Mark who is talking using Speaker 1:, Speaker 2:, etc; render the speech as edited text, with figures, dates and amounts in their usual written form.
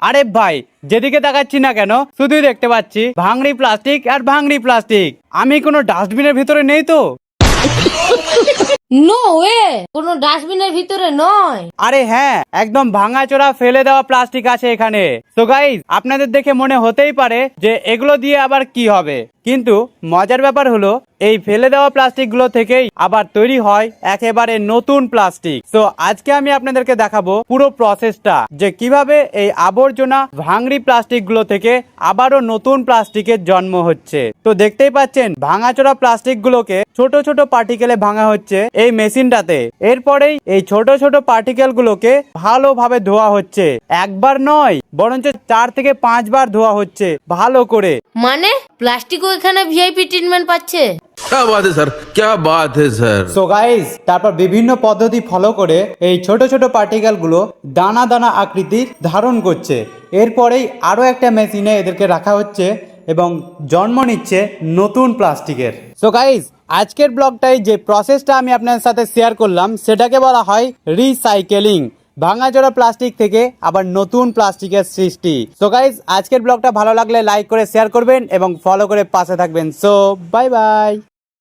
Speaker 1: আরে ভাই, যেদিকে তাকাচ্ছি না কেন শুধুই দেখতে পাচ্ছি ভাঙড়ি প্লাস্টিক আর ভাঙড়ি প্লাস্টিক। আমি কোনো ডাস্টবিনের ভিতরে নেই তো?
Speaker 2: নো ওয়ে, কোনো ডাস্টবিনের ভিতরে নয়।
Speaker 1: আরে হ্যাঁ, একদম ভাঙাচোরা ফেলে দেওয়া প্লাস্টিক আছে এখানে। তো গাইস, আপনাদের দেখে মনে হতেই পারে যে এগুলো দিয়ে আবার কি হবে, কিন্তু মজার ব্যাপার হলো এই ফেলে দেওয়া প্লাস্টিক গুলো থেকেই আবার তৈরি হয় একেবারে নতুন প্লাস্টিক। তো আজকে আমি আপনাদেরকে দেখাবো পুরো প্রসেসটা, যে কিভাবে এই আবর্জনা ভাঙড়ি প্লাস্টিক গুলো থেকে আবারও নতুন প্লাস্টিকের জন্ম হচ্ছে। তো দেখতেই পাচ্ছেন ভাঙাচোরা প্লাস্টিক গুলোকে ছোট ছোট পার্টিকেলে ভাঙা হচ্ছে এই মেশিনটাতে। এরপরেই এই ছোট ছোট পার্টিকেল গুলোকে ভালোভাবে ধোয়া হচ্ছে, একবার নয় বরঞ্চ 4 থেকে 5 বার ধোয়া হচ্ছে ভালো করে।
Speaker 2: মানে প্লাস্টিকও এখানে ভিআইপি ট্রিটমেন্ট পাচ্ছে?
Speaker 3: क्या बात है सर, क्या बात है सर।
Speaker 1: সো গাইস, তারপর বিভিন্ন পদ্ধতি ফলো করে এই ছোট ছোট পার্টিকেল গুলো দানা দানা আকৃতির ধারণ করছে। এরপরেই আরো একটা মেশিনে এদেরকে রাখা হচ্ছে এবং জন্ম নিচ্ছে নতুন প্লাস্টিকের। সো গাইস, আজকের ব্লগটাই যে প্রসেসটা আমি আপনাদের সাথে শেয়ার করলাম সেটাকে বলা হয় রিসাইকেলিং। ভাঙাচোরা প্লাস্টিক থেকে আবার নতুন প্লাস্টিকের সৃষ্টি। সো গাইস, আজকের ব্লগটা ভালো লাগলে লাইক করে শেয়ার করবেন এবং ফলো করে পাশে থাকবেন। So bye bye.